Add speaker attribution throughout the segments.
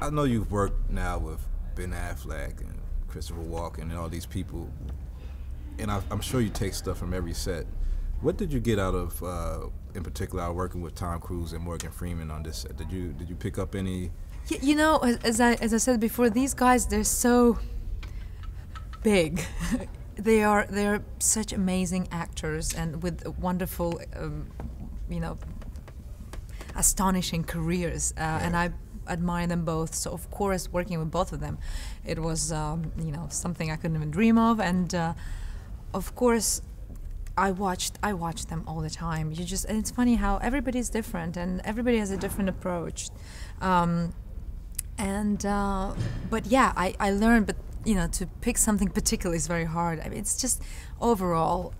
Speaker 1: I know you've worked now with Ben Affleck and Christopher Walken and all these people, and I'm sure you take stuff from every set. What did you get out of, in particular, out working with Tom Cruise and Morgan Freeman on this set? Did you pick up any?
Speaker 2: You know, as I said before, these guys, they're so big. They're such amazing actors and with wonderful, you know, astonishing careers, and I admire them both. So of course, working with both of them, it was you know, something I couldn't even dream of. And of course, I watched them all the time. And it's funny how everybody's different and everybody has a different approach. But yeah, I learned. But you know, to pick something particular is very hard. I mean, it's just overall.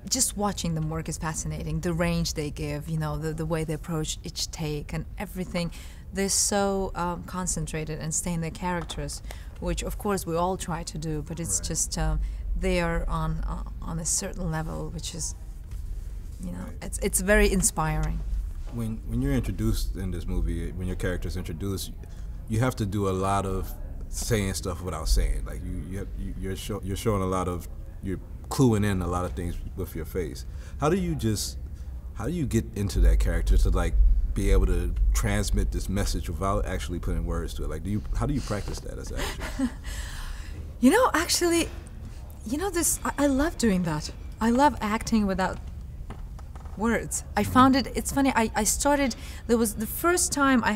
Speaker 2: Just watching them work is fascinating. The range they give, you know, the way they approach each take and everything. They're so concentrated and stay in their characters, which of course we all try to do. But it's just they are on a certain level, which is, you know, it's very inspiring.
Speaker 1: When you're introduced in this movie, when your character's introduced, you have to do a lot of saying stuff without saying. Like you're showing a lot of you're cluing in a lot of things with your face. How do you get into that character to like be able to transmit this message without actually putting words to it? Like, how do you practice that as an actress?
Speaker 2: You know, actually, you know, I love doing that. I love acting without words. I found it's funny, I started, there was the first time I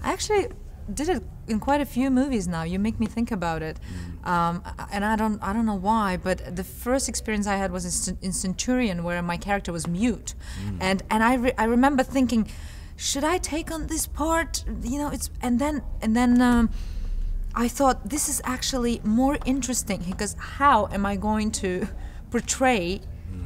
Speaker 2: actually did it in quite a few movies now. You make me think about it, and I don't know why, but the first experience I had was in Centurion, where my character was mute, and I remember thinking, should I take on this part? You know, and then I thought, this is actually more interesting, because how am I going to portray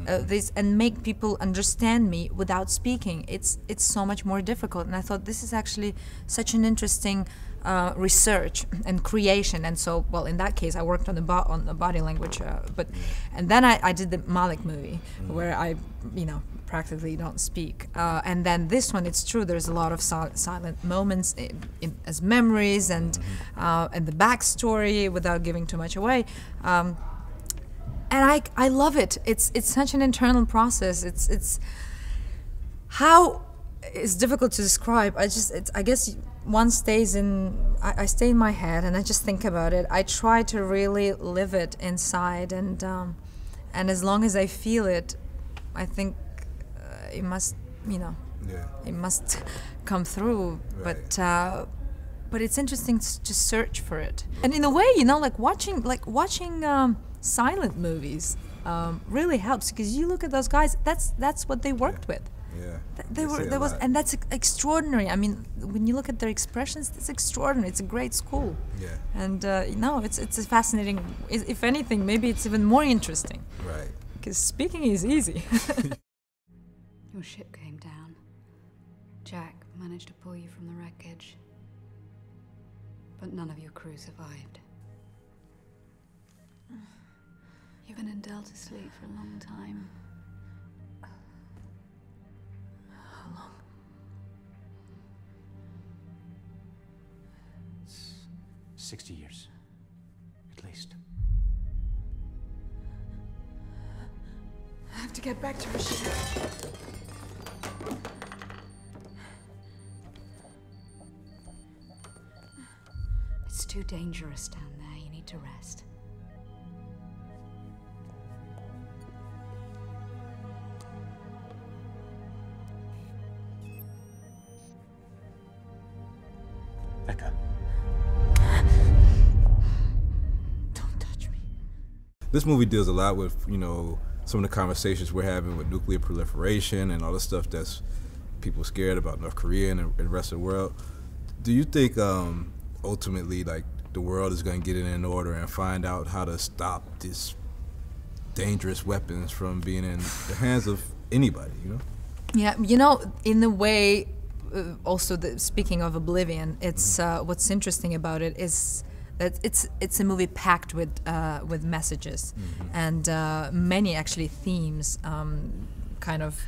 Speaker 2: this and make people understand me without speaking? It's so much more difficult. And I thought, this is actually such an interesting research and creation. And so, well, in that case, I worked on the body language. And then I did the Malik movie, where I, you know, practically don't speak. And then this one, it's true, there's a lot of silent moments as memories and the backstory without giving too much away. And I love it. It's such an internal process. It's difficult to describe. I guess one stays in. I stay in my head and I just think about it. I try to really live it inside, and as long as I feel it, I think it must, you know, it must come through. Right. But it's interesting to search for it. And in a way, you know, like watching silent movies really helps, because you look at those guys. That's what they worked with. Yeah, and that's extraordinary. I mean, when you look at their expressions, it's extraordinary. It's a great school. Yeah. And no, it's a fascinating. If anything, maybe it's even more interesting. Right. Because speaking is easy.
Speaker 3: Your ship came down. Jack managed to pull you from the wreckage, but none of your crew survived. You've been in Delta sleep for a long time.
Speaker 4: How long? 60 years, at least.
Speaker 3: I have to get back to our ship. It's too dangerous down there. You need to rest.
Speaker 4: Becca.
Speaker 3: Don't touch me.
Speaker 1: This movie deals a lot with, you know, some of the conversations we're having with nuclear proliferation and all the stuff that's people scared about North Korea and the rest of the world. Do you think ultimately, like, the world is going to get it in order and find out how to stop these dangerous weapons from being in the hands of anybody, you know?
Speaker 2: Yeah, you know, in a way, also speaking of Oblivion, it's what's interesting about it is that it's a movie packed with messages and many actually themes kind of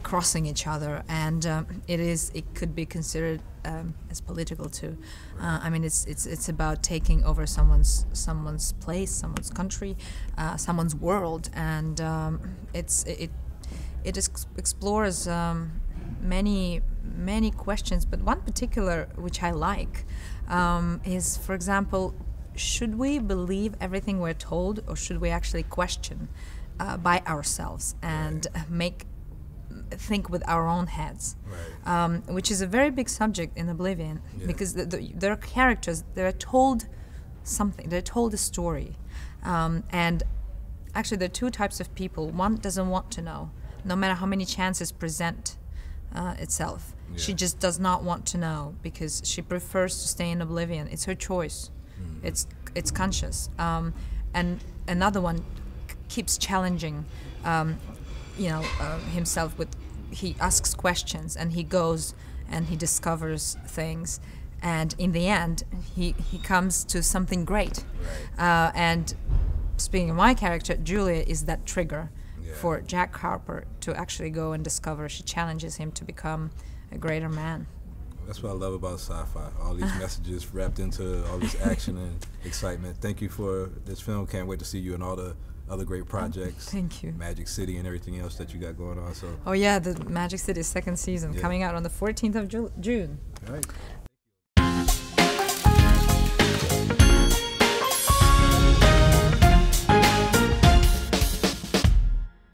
Speaker 2: crossing each other, and it could be considered as political too. I mean, it's about taking over someone's place, someone's country, someone's world, and it explores many questions. But one particular which I like is, for example, should we believe everything we're told, or should we actually question by ourselves and think with our own heads, which is a very big subject in Oblivion, because there are characters that are told something, they're told a story, and actually there are two types of people. One doesn't want to know, no matter how many chances present itself. She just does not want to know because she prefers to stay in Oblivion. It's her choice. It's conscious. And another one keeps challenging himself with, he asks questions and he goes and he discovers things, and in the end he comes to something great. And speaking of my character, Julia is that trigger for Jack Harper to actually go and discover. She challenges him to become a greater man.
Speaker 1: That's what I love about sci-fi. All these messages wrapped into all this action and excitement. Thank you for this film. Can't wait to see you in all the other great projects.
Speaker 2: Thank you.
Speaker 1: Magic City and everything else that you got going on. So.
Speaker 2: Oh yeah, the Magic City second season coming out on the 14th of June.
Speaker 1: All right.